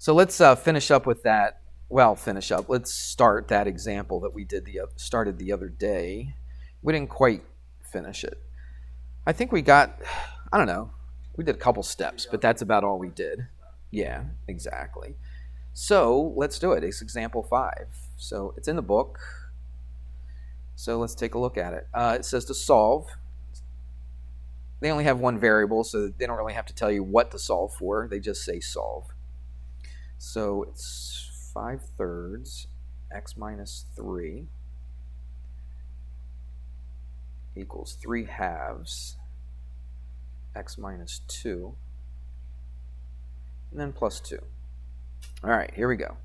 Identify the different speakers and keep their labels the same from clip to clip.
Speaker 1: So let's finish up with that. Well, finish up. Let's start that example that we did started the other day. We didn't quite finish it. I think we got, I don't know, we did a couple steps, but that's about all we did. Yeah, exactly. So let's do it. It's example 5. So it's in the book. So let's take a look at it. It says to solve. They only have one variable, so they don't really have to tell you what to solve for. They just say solve. So it's 5/3 x minus 3 equals 3/2 x minus 2, and then plus 2. All right, here we go.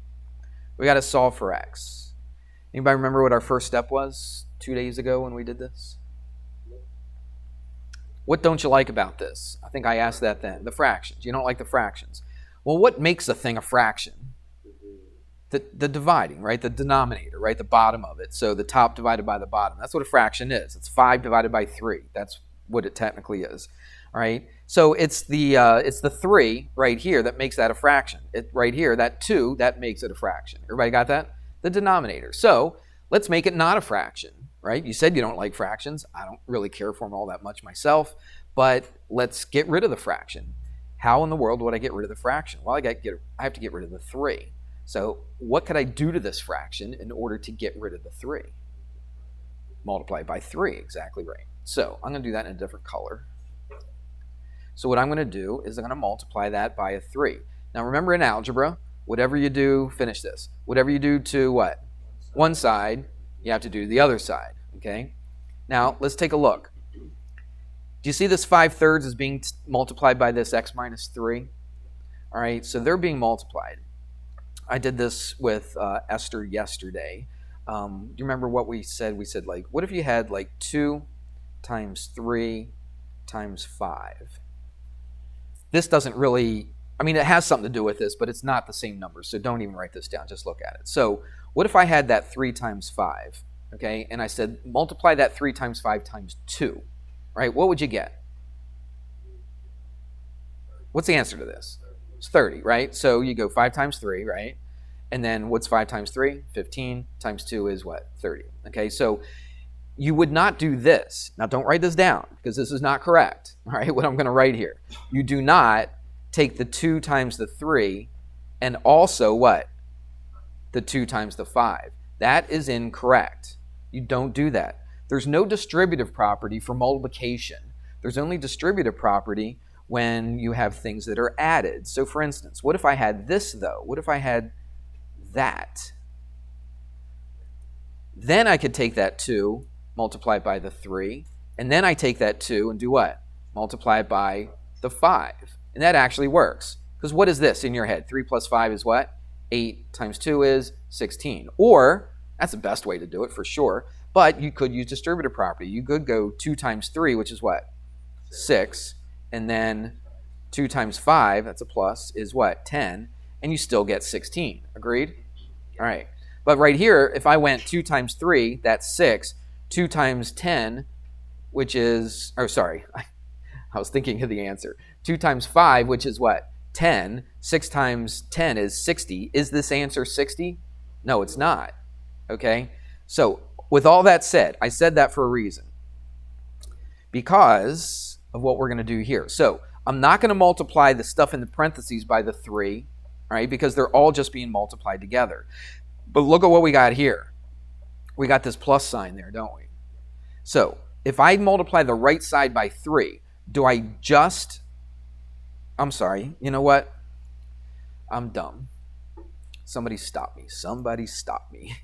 Speaker 1: We got to solve for x. Anybody remember what our first step was 2 days ago when we did this? What don't you like about this? I think I asked that then. The fractions. You don't like the fractions. Well, what makes a thing a fraction? The dividing, right? The denominator, right? The bottom of it. So the top divided by the bottom. That's what a fraction is. It's 5 divided by 3. That's what it technically is. All right. So it's the 3 right here that makes that a fraction. Right here, that 2, that makes it a fraction. Everybody got that? The denominator. So let's make it not a fraction, right? You said you don't like fractions. I don't really care for them all that much myself, but let's get rid of the fraction. How in the world would I get rid of the fraction? Well, I have to get rid of the 3. So what could I do to this fraction in order to get rid of the 3? Multiply it by 3, exactly right. So I'm going to do that in a different color. So what I'm going to do is I'm going to multiply that by a 3. Now remember in algebra, whatever you do, finish this. Whatever you do to what? One side, you have to do the other side, okay? Now let's take a look. Do you see this 5/3 is being multiplied by this x minus 3? All right, so they're being multiplied. I did this with Esther yesterday. Do you remember what we said? We said, like, what if you had like 2 times 3 times 5? This doesn't really, I mean, it has something to do with this, but it's not the same number, so don't even write this down. Just look at it. So what if I had that 3 times 5, okay? And I said, multiply that 3 times 5 times 2. Right? What would you get? What's the answer to this? It's 30, right? So you go 5 times 3, right? And then what's 5 times 3? 15 times 2 is what? 30. Okay, so you would not do this. Now don't write this down because this is not correct. All right, what I'm going to write here. You do not take the 2 times the 3 and also what? The 2 times the 5. That is incorrect. You don't do that. There's no distributive property for multiplication. There's only distributive property when you have things that are added. So for instance, what if I had this though? What if I had that? Then I could take that 2, multiply it by the 3, and then I take that 2 and do what? Multiply it by the 5. And that actually works. Because what is this in your head? 3 plus 5 is what? 8 times 2 is 16. Or, that's the best way to do it for sure, but you could use distributive property. You could go 2 times 3, which is what? 6. And then 2 times 5, that's a plus, is what? 10. And you still get 16. Agreed? All right. But right here, if I went 2 times 3, that's 6. 2 times 10, which is, or sorry, I was thinking of the answer. 2 times 5, which is what? 10. 6 times 10 is 60. Is this answer 60? No, it's not. Okay? So, with all that said, I said that for a reason. Because of what we're going to do here. So, I'm not going to multiply the stuff in the parentheses by the 3, right? Because they're all just being multiplied together. But look at what we got here. We got this plus sign there, don't we? So, if I multiply the right side by 3, do I just... I'm sorry, you know what? I'm dumb. Somebody stop me. Somebody stop me.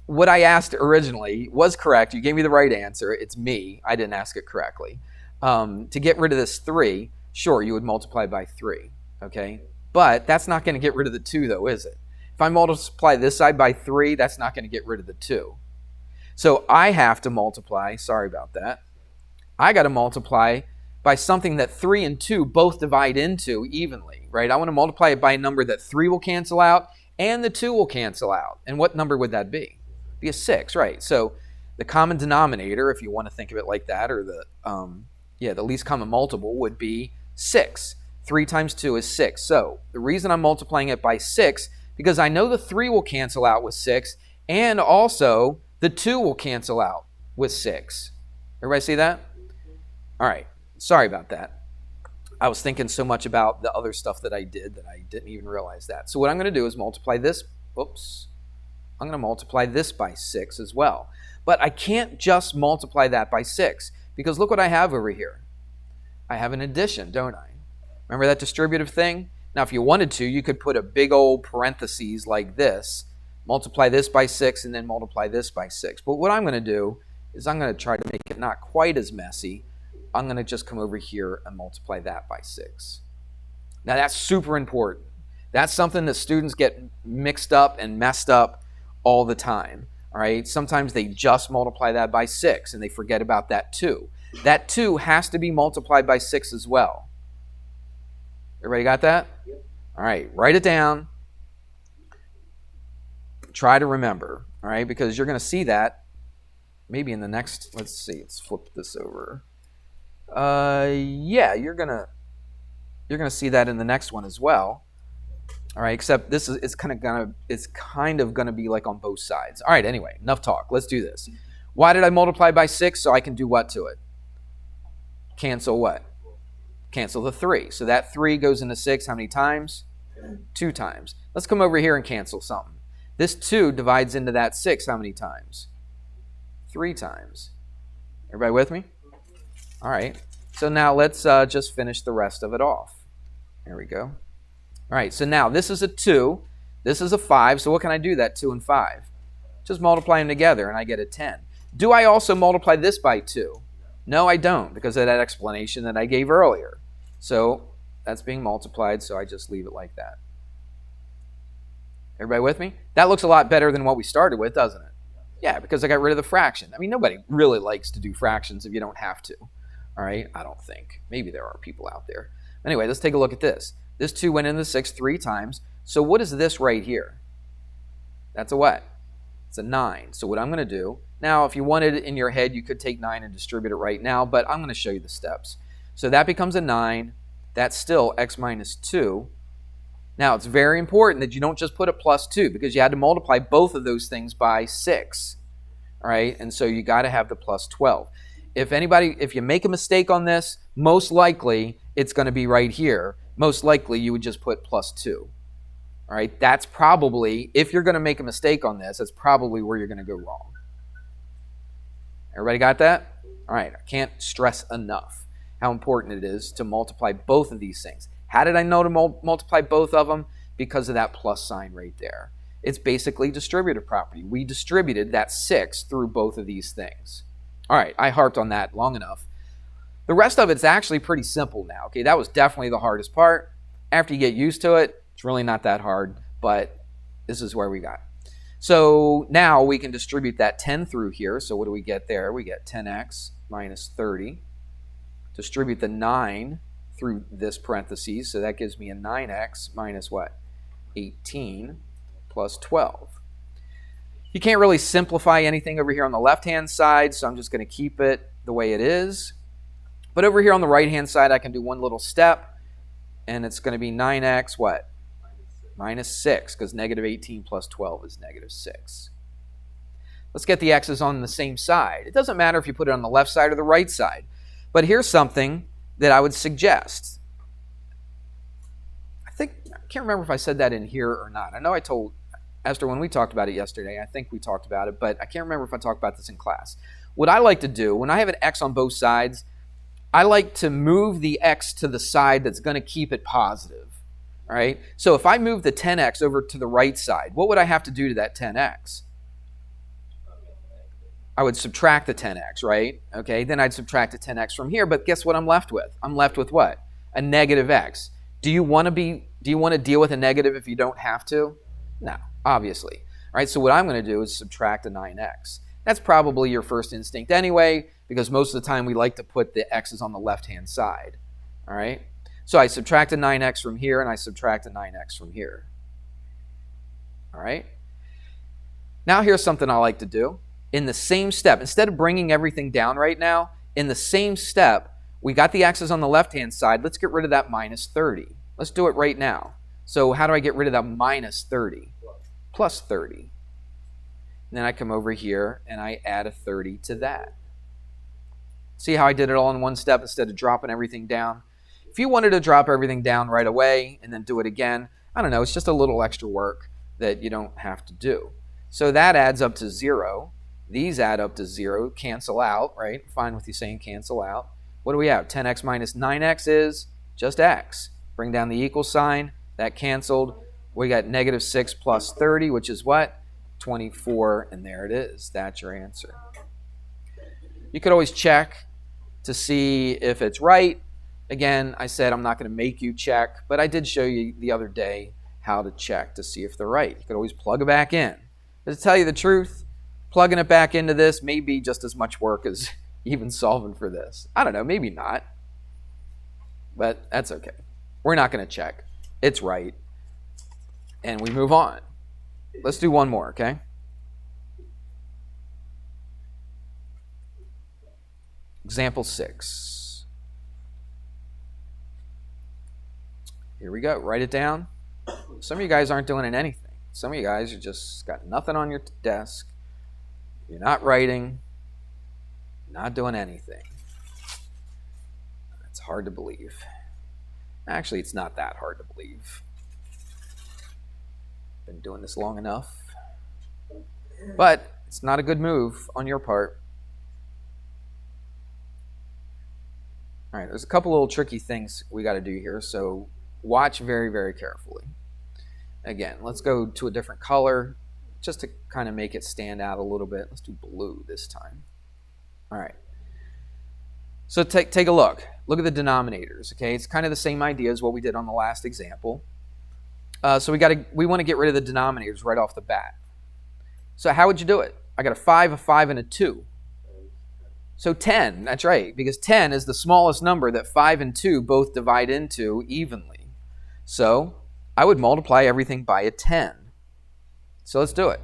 Speaker 1: What I asked originally was correct. You gave me the right answer. It's me. I didn't ask it correctly. To get rid of this 3, sure, you would multiply by 3, okay? But that's not going to get rid of the 2, though, is it? If I multiply this side by 3, that's not going to get rid of the 2. So I have to multiply, sorry about that, I got to multiply by something that 3 and 2 both divide into evenly, right? I want to multiply it by a number that 3 will cancel out and the 2 will cancel out. And what number would that be? Be a 6, right? So the common denominator, if you want to think of it like that, or the least common multiple would be 6. 3 times 2 is 6. So the reason I'm multiplying it by 6, because I know the 3 will cancel out with 6, and also the 2 will cancel out with 6. Everybody see that? All right. Sorry about that. I was thinking so much about the other stuff that I did that I didn't even realize that. So what I'm going to do is multiply this. Oops. I'm going to multiply this by 6 as well. But I can't just multiply that by 6, because look what I have over here. I have an addition, don't I? Remember that distributive thing? Now, if you wanted to, you could put a big old parentheses like this, multiply this by 6, and then multiply this by 6. But what I'm going to do is I'm going to try to make it not quite as messy. I'm going to just come over here and multiply that by 6. Now, that's super important. That's something that students get mixed up and messed up all the time. All right? Sometimes they just multiply that by 6, and they forget about that 2. That 2 has to be multiplied by 6 as well. Everybody got that? Yep. All right, write it down. Try to remember, all right, because you're going to see that maybe in the next, let's see, let's flip this over. Yeah, you're going to see that in the next one as well. All right, except this is it's kind of going to be like on both sides. All right, anyway, enough talk. Let's do this. Why did I multiply by 6? So I can do what to it? Cancel what? Cancel the 3. So that 3 goes into 6 how many times? 2 times. Let's come over here and cancel something. This 2 divides into that 6 how many times? 3 times. Everybody with me? All right. So now let's just finish the rest of it off. There we go. All right. So now this is a 2. This is a 5. So what can I do that 2 and 5? Just multiply them together and I get a 10. Do I also multiply this by 2? No, I don't, because of that explanation that I gave earlier. So that's being multiplied, so I just leave it like that. Everybody with me? That looks a lot better than what we started with, doesn't it? Yeah, because I got rid of the fraction. I mean, nobody really likes to do fractions if you don't have to. All right? I don't think. Maybe there are people out there. Anyway, let's take a look at this. This 2 went into 6 3 times. So what is this right here? That's a what? It's a 9. So what I'm going to do, now if you wanted it in your head, you could take 9 and distribute it right now, but I'm going to show you the steps. So that becomes a 9. That's still x minus 2. Now, it's very important that you don't just put a plus 2, because you had to multiply both of those things by 6. All right? And so you got to have the plus 12. If you make a mistake on this, most likely it's going to be right here. Most likely you would just put plus 2. All right? That's probably, if you're going to make a mistake on this, that's probably where you're going to go wrong. Everybody got that? All right. I can't stress enough how important it is to multiply both of these things. How did I know to multiply both of them? Because of that plus sign right there. It's basically distributive property. We distributed that 6 through both of these things. All right, I harped on that long enough. The rest of it's actually pretty simple now. Okay, that was definitely the hardest part. After you get used to it, it's really not that hard, but this is where we got. So now we can distribute that 10 through here. So what do we get there? We get 10x minus 30. Distribute the 9 through this parentheses, so that gives me a 9x minus what? 18 plus 12. You can't really simplify anything over here on the left-hand side, so I'm just going to keep it the way it is. But over here on the right-hand side, I can do one little step, and it's going to be 9x what? Minus 6, because negative 18 plus 12 is negative 6. Let's get the x's on the same side. It doesn't matter if you put it on the left side or the right side. But here's something that I would suggest. I can't remember if I said that in here or not. I know I told Esther when we talked about it yesterday. I think we talked about it, but I can't remember if I talked about this in class. What I like to do, when I have an x on both sides, I like to move the x to the side that's going to keep it positive. All right? So if I move the 10x over to the right side, what would I have to do to that 10x? I would subtract the 10x, right? Okay, then I'd subtract the 10x from here, but guess what I'm left with? I'm left with what? A negative x. Do you want to deal with a negative if you don't have to? No, obviously. All right, so what I'm going to do is subtract a 9x. That's probably your first instinct anyway, because most of the time we like to put the x's on the left-hand side. All right? So I subtract a 9x from here, and I subtract a 9x from here. All right? Now here's something I like to do. In the same step, instead of bringing everything down right now, in the same step, We got the x's on the left-hand side. Let's get rid of that minus 30. Let's do it right now. So how do I get rid of that minus 30? Plus 30. And then I come over here and I add a 30 to that. See how I did it all in one step instead of dropping everything down? If you wanted to drop everything down right away and then do it again, I don't know, it's just a little extra work that you don't have to do. So that adds up to 0. These add up to 0, cancel out, right? Fine with you saying cancel out. What do we have? 10x minus 9x is just x. Bring down the equal sign. That canceled. We got negative 6 plus 30, which is what? 24, and there it is. That's your answer. You could always check to see if it's right. Again, I said I'm not going to make you check, but I did show you the other day how to check to see if they're right. You could always plug it back in. But to tell you the truth, plugging it back into this may be just as much work as even solving for this. I don't know, maybe not. But that's okay. We're not going to check. It's right. And we move on. Let's do one more, okay? Example 6. Here we go. Write it down. Some of you guys aren't doing anything. Some of you guys are just got nothing on your desk. You're not writing. Not doing anything. It's hard to believe. Actually, it's not that hard to believe. Been doing this long enough. But it's not a good move on your part. All right, there's a couple little tricky things we got to do here, so watch very, very carefully. Again, let's go to a different color just to kind of make it stand out a little bit. Let's do blue this time. All right. So take a look. Look at the denominators, okay? It's kind of the same idea as what we did on the last example. So we want to get rid of the denominators right off the bat. So how would you do it? I got a 5, and a 2. So 10, that's right, because 10 is the smallest number that 5 and 2 both divide into evenly. So I would multiply everything by a 10. So let's do it.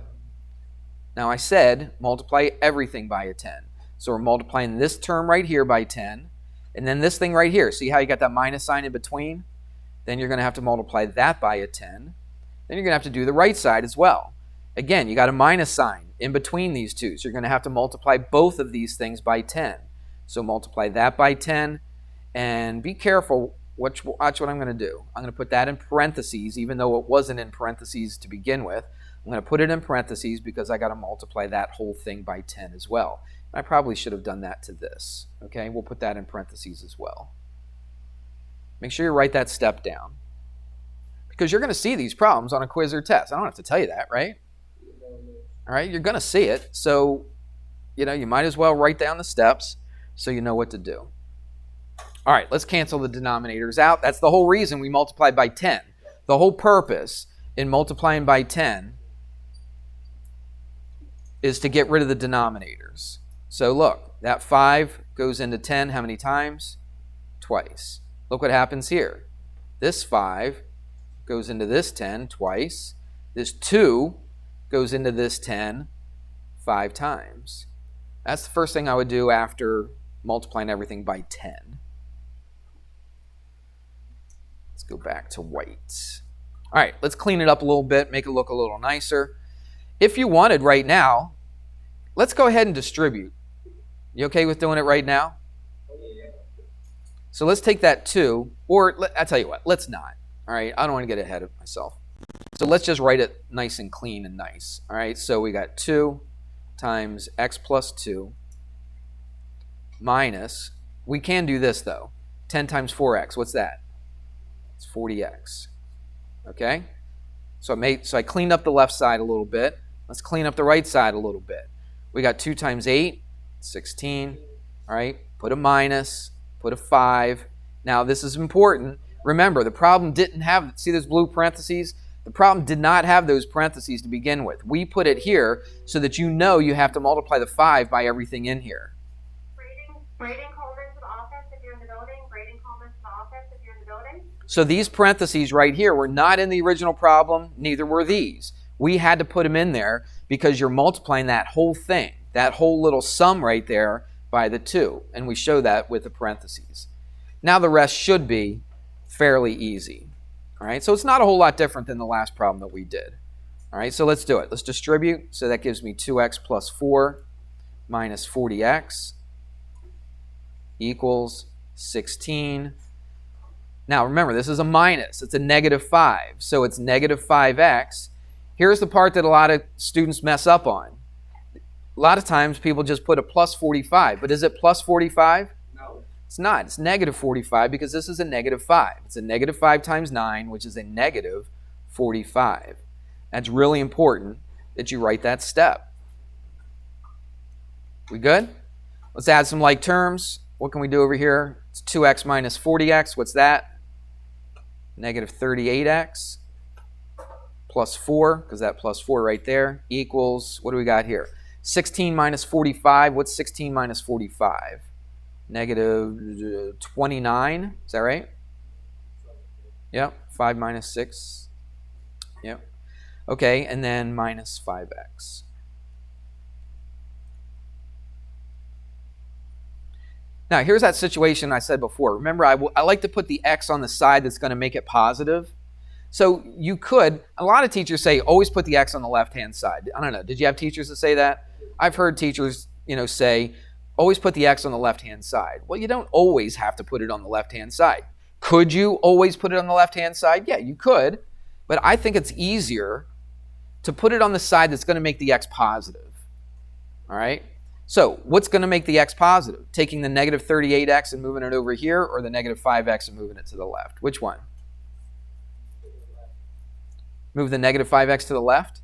Speaker 1: Now I said multiply everything by a 10. So we're multiplying this term right here by 10, and then this thing right here. See how you got that minus sign in between? Then you're going to have to multiply that by a 10. Then you're going to have to do the right side as well. Again, you got a minus sign in between these two, so you're going to have to multiply both of these things by 10. So multiply that by 10, and be careful. Watch what I'm going to do. I'm going to put that in parentheses, even though it wasn't in parentheses to begin with. I'm going to put it in parentheses because I got to multiply that whole thing by 10 as well. I probably should have done that to this. Okay, we'll put that in parentheses as well. Make sure you write that step down, because you're going to see these problems on a quiz or test. I don't have to tell you that, right? All right, you're going to see it, so you might as well write down the steps so you know what to do. All right, let's cancel the denominators out. That's the whole reason we multiply by 10. The whole purpose in multiplying by 10 is to get rid of the denominators. So look, that 5 goes into 10 how many times? Twice. Look what happens here. This 5 goes into this 10 twice. This 2 goes into this 10 5 times. That's the first thing I would do after multiplying everything by 10. Let's go back to white. All right, let's clean it up a little bit, make it look a little nicer. If you wanted right now, let's go ahead and distribute. You okay with doing it right now? So let's take that 2, or I'll tell you what, let's not. All right, I don't want to get ahead of myself. So let's just write it nice and clean and nice. All right, so we got 2 times x plus 2 minus, we can do this though, 10 times 4x, what's that? It's 40x. Okay? So I cleaned up the left side a little bit. Let's clean up the right side a little bit. We got 2 times 8, 16. All right, put a minus, put a 5. Now this is important. Remember, the problem didn't have, see those blue parentheses? The problem did not have those parentheses to begin with. We put it here so that you know you have to multiply the 5 by everything in here.
Speaker 2: Grading Coleman to the office if you're in the building. Grading Coleman to the office if you're in the building.
Speaker 1: So these parentheses right here were not in the original problem, neither were these. We had to put them in there because you're multiplying that whole thing, that whole little sum right there by the 2. And we show that with the parentheses. Now the rest should be fairly easy. All right, so it's not a whole lot different than the last problem that we did. All right, so let's do it. Let's distribute. So that gives me 2x plus 4 minus 40x equals 16. Now remember, this is a minus. It's a negative 5. So it's negative 5x. Here's the part that a lot of students mess up on. A lot of times people just put a plus 45. But is it plus 45?
Speaker 3: No.
Speaker 1: It's not. It's negative 45 because this is a negative 5. It's a negative 5 times 9, which is a negative 45. That's really important that you write that step. We good? Let's add some like terms. What can we do over here? It's 2x minus 40x. What's that? Negative 38x plus 4, because that plus 4 right there, equals, what do we got here? 16 minus 45. What's 16 minus 45? Negative 29. Is that right? Yep. 5 minus 6. Yep. Okay, and then minus 5x. Now, here's that situation I said before. Remember, I like to put the x on the side that's going to make it positive. So you could, a lot of teachers say, always put the x on the left-hand side. I don't know. Did you have teachers that say that? I've heard teachers, say, always put the x on the left-hand side. Well, you don't always have to put it on the left-hand side. Could you always put it on the left-hand side? Yeah, you could. But I think it's easier to put it on the side that's going to make the x positive. All right? So what's going to make the x positive? Taking the negative 38x and moving it over here, or the negative 5x and moving it to the left? Which one? Move the negative 5x to the left?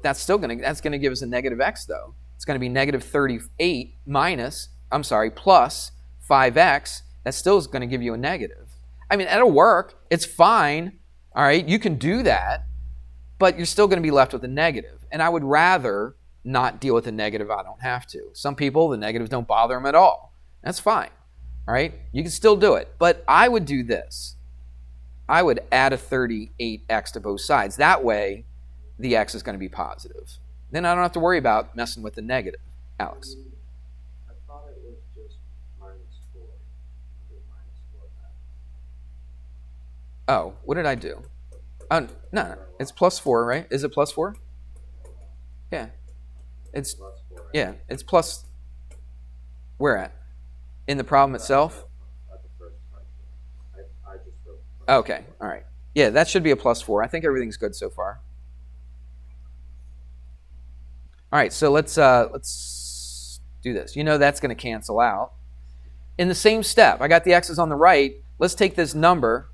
Speaker 1: That's going to give us a negative x, though. It's going to be negative 38 plus 5x. That still is going to give you a negative. I mean, it'll work. It's fine. All right, you can do that, but you're still going to be left with a negative. And I would rather not deal with a negative if I don't have to. Some people, the negatives don't bother them at all. That's fine. All right, you can still do it. But I would do this. I would add a 38x to both sides. That way, the x is going to be positive. Then I don't have to worry about messing with the negative. Alex?
Speaker 3: I thought it was just minus 4.
Speaker 1: Oh, what did I do? Oh, no. It's plus 4, right? Is it plus 4? Yeah. It's
Speaker 3: Plus 4.
Speaker 1: yeah, it's plus. Where at? In the problem itself?
Speaker 3: At the first part. I just wrote.
Speaker 1: Okay, all right. Yeah, that should be a plus 4. I think everything's good so far. All right, so let's do this. That's going to cancel out. In the same step, I got the x's on the right. Let's take this number.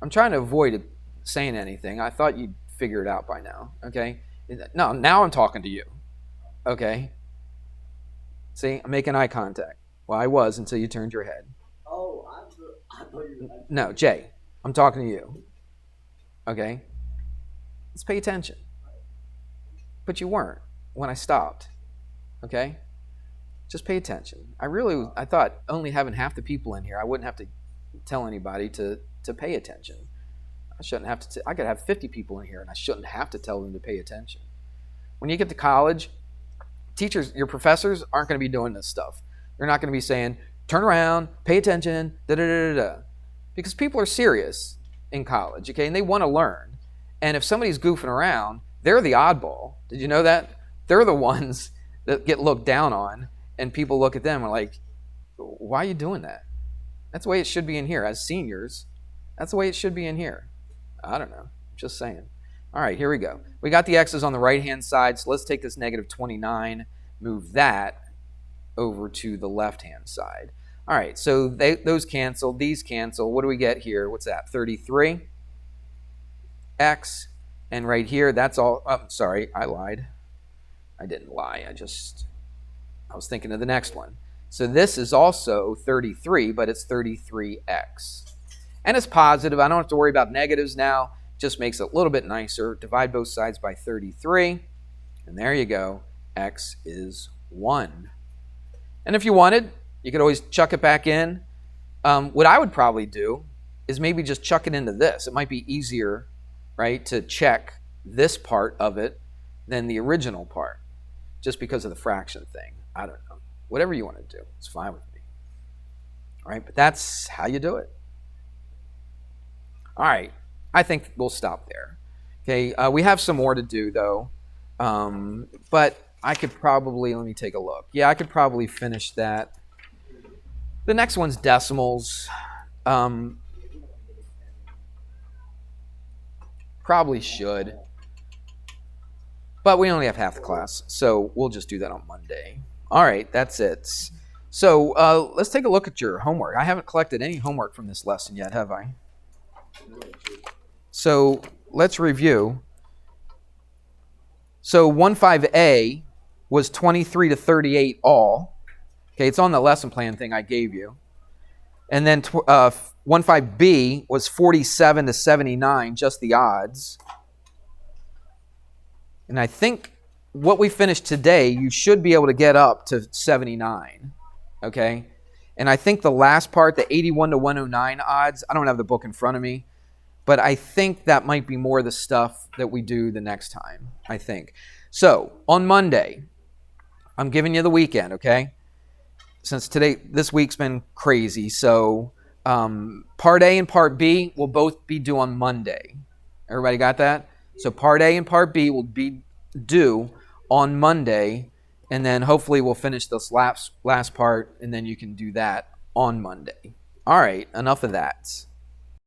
Speaker 1: I'm trying to avoid saying anything. I thought you'd figure it out by now, okay? No, now I'm talking to you, okay? See, I'm making eye contact. Well, I was until you turned your head.
Speaker 3: Oh, I thought you were.
Speaker 1: No, Jay, I'm talking to you, okay? Let's pay attention. But you weren't when I stopped, okay? Just pay attention. I thought only having half the people in here, I wouldn't have to tell anybody to pay attention. I shouldn't have to. I could have 50 people in here, and I shouldn't have to tell them to pay attention. When you get to college, teachers, your professors aren't going to be doing this stuff. They're not going to be saying, "Turn around, pay attention," da da da da, because people are serious in college, okay, and they want to learn. And if somebody's goofing around, they're the oddball. Did you know that? They're the ones that get looked down on, and people look at them and are like, "Why are you doing that?" That's the way it should be in here. As seniors, that's the way it should be in here. I don't know. Just saying. All right, here we go. We got the x's on the right-hand side, so let's take this negative 29, move that over to the left-hand side. All right, so those cancel, these cancel. What do we get here? What's that? 33 x, and right here, that's all. Oh, sorry, I lied. I didn't lie. I was thinking of the next one. So this is also 33, but it's 33x. And it's positive. I don't have to worry about negatives now. Just makes it a little bit nicer. Divide both sides by 33. And there you go. X is 1. And if you wanted, you could always chuck it back in. What I would probably do is maybe just chuck it into this. It might be easier, right, to check this part of it than the original part, just because of the fraction thing. I don't know. Whatever you want to do, it's fine with me. All right, but that's how you do it. All right, I think we'll stop there. Okay, we have some more to do though, but I could probably, let me take a look. Yeah, I could probably finish that. The next one's decimals. Probably should. But we only have half the class, so we'll just do that on Monday. All right, that's it. So let's take a look at your homework. I haven't collected any homework from this lesson yet, have I? So let's review. So 1.5a was 23 to 38 all. Okay, it's on the lesson plan thing I gave you. And then 1.5b was 47 to 79, just the odds. And I think what we finished today, you should be able to get up to 79. Okay? And I think the last part, the 81 to 109 odds, I don't have the book in front of me, but I think that might be more the stuff that we do the next time, I think. So, on Monday, I'm giving you the weekend, okay? Since this week's been crazy, so Part A and Part B will both be due on Monday. Everybody got that? So Part A and Part B will be due on Monday, and then hopefully we'll finish this last part, and then you can do that on Monday. All right, enough of that.